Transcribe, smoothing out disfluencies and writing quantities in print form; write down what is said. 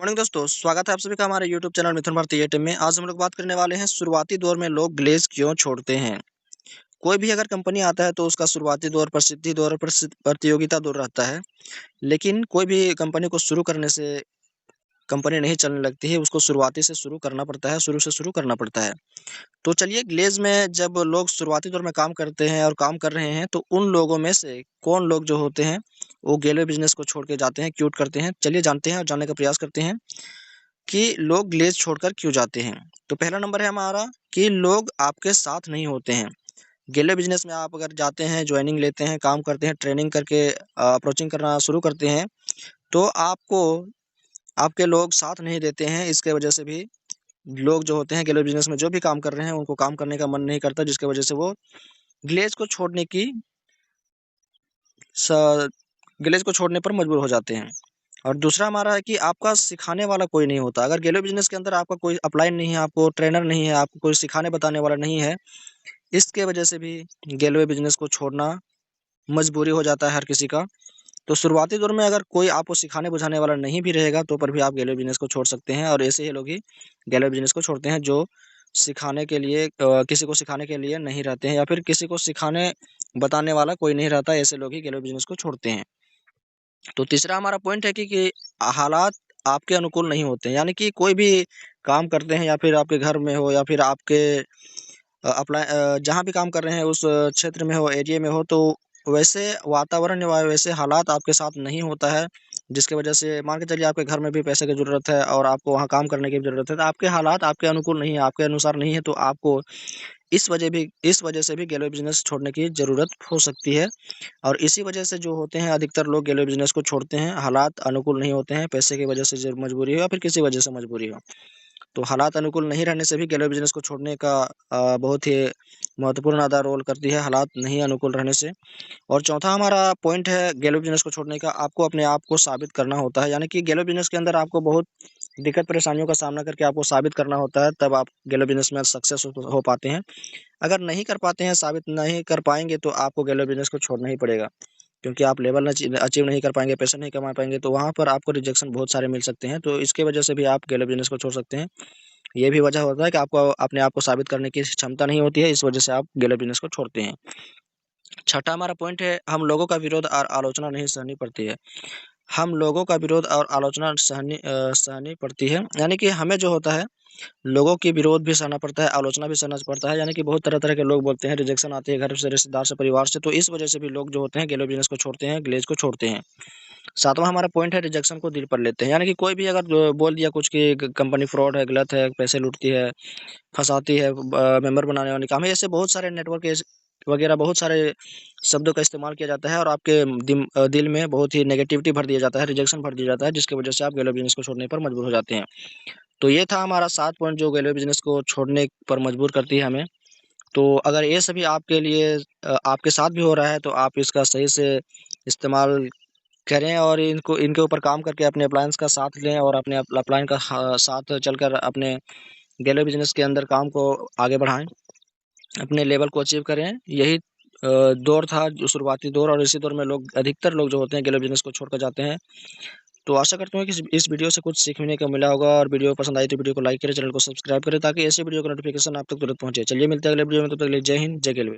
Morning दोस्तों, स्वागत है आप सभी का हमारे यूट्यूब चैनल मिथुन भारती एटीएम में। आज हम लोग बात करने वाले हैं शुरुआती दौर में लोग ग्लेज़ क्यों छोड़ते हैं। कोई भी अगर कंपनी आता है तो उसका शुरुआती दौर, प्रसिद्धि दौर, प्रतियोगिता दौर रहता है। लेकिन कोई भी कंपनी को शुरू करने से कंपनी नहीं चलने लगती है, उसको शुरुआती से शुरू करना पड़ता है, शुरू से शुरू करना पड़ता है। तो चलिए, ग्लेज़ में जब लोग शुरुआती दौर में काम करते हैं और काम कर रहे हैं, तो उन लोगों में से कौन लोग जो होते हैं, वो गेलवे बिज़नेस को छोड़ के जाते हैं, क्विट करते हैं। चलिए जानते हैं और जानने का प्रयास करते हैं कि लोग ग्लेज़ छोड़कर क्यों जाते हैं। तो पहला नंबर है हमारा कि लोग आपके साथ नहीं होते हैं। गेलवे बिज़नेस में आप अगर जाते हैं, जॉइनिंग लेते हैं, काम करते हैं, ट्रेनिंग करके अप्रोचिंग करना शुरू करते हैं, तो आपको आपके लोग साथ नहीं देते हैं। इसके वजह से भी लोग जो होते हैं गेलवे बिज़नेस में जो भी काम कर रहे हैं, उनको काम करने का मन नहीं करता, जिसकी वजह से वो ग्लेज़ को छोड़ने की स ग्लेज़ को छोड़ने पर मजबूर हो जाते हैं। और दूसरा हमारा है कि आपका सिखाने वाला कोई नहीं होता। अगर गेलवे बिज़नेस के अंदर आपका कोई अपलाइन नहीं है, आपको ट्रेनर नहीं है, आपको कोई सिखाने बताने वाला नहीं है, इसके वजह से भी गेलवे बिज़नेस को छोड़ना मजबूरी हो जाता है हर किसी का। तो शुरुआती दौर में अगर कोई आपको सिखाने-बुझाने वाला नहीं भी रहेगा, तो पर भी आप गेलवे बिज़नेस को छोड़ सकते हैं। और ऐसे ही लोग ही गेलवे बिज़नेस को छोड़ते हैं जो सिखाने के लिए किसी को सिखाने के लिए नहीं रहते हैं, या फिर किसी को सिखाने बताने वाला कोई नहीं रहता, ऐसे लोग ही गेलवे बिज़नेस को छोड़ते हैं। तो तीसरा हमारा पॉइंट है कि हालात आपके अनुकूल नहीं होते हैं। यानी कि कोई भी काम करते हैं, या फिर आपके घर में हो, या फिर आपके जहाँ भी काम कर रहे हैं उस क्षेत्र में हो, एरिया में हो, तो वैसे वातावरण या वैसे हालात आपके साथ नहीं होता है, जिसकी वजह से मान के चलिए आपके घर में भी पैसे की ज़रूरत है और आपको वहाँ काम करने की भी ज़रूरत है, तो आपके हालात आपके अनुकूल नहीं है, आपके अनुसार नहीं है, तो आपको इस वजह से भी गेलवे बिज़नेस छोड़ने की ज़रूरत हो सकती है। और इसी वजह से जो होते हैं, अधिकतर लोग गेलवे बिज़नेस को छोड़ते हैं। हालात अनुकूल नहीं होते हैं, पैसे की वजह से ज मजबूरी हो, या फिर किसी वजह से मजबूरी हो। तो हालात अनुकूल नहीं रहने से भी गेलवे बिज़नेस को छोड़ने का बहुत ही महत्वपूर्ण अदा रोल करती है, हालात नहीं अनुकूल रहने से। और चौथा हमारा पॉइंट है गेलवे बिज़नेस को छोड़ने का, आपको अपने आप को साबित करना होता है। यानी कि गेलवे बिज़नेस के अंदर आपको बहुत दिक्कत परेशानियों का सामना करके आपको साबित करना होता है, तब आप गेलवे बिज़नेस में सक्सेस हो पाते हैं। अगर नहीं कर पाते हैं, साबित नहीं कर पाएँगे, तो आपको गेलवे बिज़नेस को छोड़ना ही पड़ेगा। क्योंकि आप लेवल अचीव नहीं कर पाएँगे, पैसे नहीं कमा पाएँगे, तो वहाँ पर आपको रिजेक्शन बहुत सारे मिल सकते हैं। तो इसकी वजह से भी आप गेलवे बिज़नेस को छोड़ सकते हैं। ये भी वजह होता है कि आपको अपने आप को साबित करने की क्षमता नहीं होती है, इस वजह से आप गेलवे बिज़नेस को छोड़ते हैं। छठा हमारा पॉइंट है, हम लोगों का विरोध और आलोचना नहीं सहनी पड़ती है। हम लोगों का विरोध और आलोचना सहनी पड़ती है। यानी कि हमें जो होता है, लोगों की विरोध भी सहना पड़ता है, आलोचना भी सहना पड़ता है। यानी कि बहुत तरह-तरह के लोग बोलते हैं, रिजेक्शन आती है घर से, रिश्तेदार से, परिवार से, तो इस वजह से भी लोग जो होते हैं गेलवे बिज़नेस को छोड़ते हैं, ग्लेज़ को छोड़ते हैं। सातवां हमारा पॉइंट है, रिजेक्शन को दिल पर लेते हैं। यानी कि कोई भी अगर बोल दिया कुछ कि कंपनी फ्रॉड है, गलत है, पैसे लूटती है, फँसाती है, मेंबर बनाने वाले काम है, ऐसे बहुत सारे नेटवर्क वगैरह बहुत सारे शब्दों का इस्तेमाल किया जाता है, और आपके दिल में बहुत ही नेगेटिविटी भर दिया जाता है, रिजेक्शन भर दिया जाता है, जिसकी वजह से आप गेलवे बिज़नेस को छोड़ने पर मजबूर हो जाते हैं। तो ये था हमारा 7 पॉइंट जो गेलवे बिज़नेस को छोड़ने पर मजबूर करती है हमें। तो अगर ये सभी आपके लिए आपके साथ भी हो रहा है, तो आप इसका सही से इस्तेमाल करें और इनके ऊपर काम करके अपने अप्लायंस का साथ लें, और अपने अपलाइन का साथ चलकर अपने गेलवे बिज़नेस के अंदर काम को आगे बढ़ाएँ, अपने लेवल को अचीव करें। यही दौर था जो शुरुआती दौर, और इसी दौर में अधिकतर लोग जो होते हैं गेलवे बिज़नेस को छोड़कर जाते हैं। तो आशा करता हूँ कि इस वीडियो से कुछ सीखने को मिला होगा, और वीडियो पसंद आई तो वीडियो को लाइक करें, चैनल को सब्सक्राइब करें, ताकि ऐसे वीडियो का नोटिफिकेशन आप तक तुरंत पहुँचे। चलिए मिलते हैं अगले वीडियो में, तब तक के लिए जय हिंद, जय गेलवे।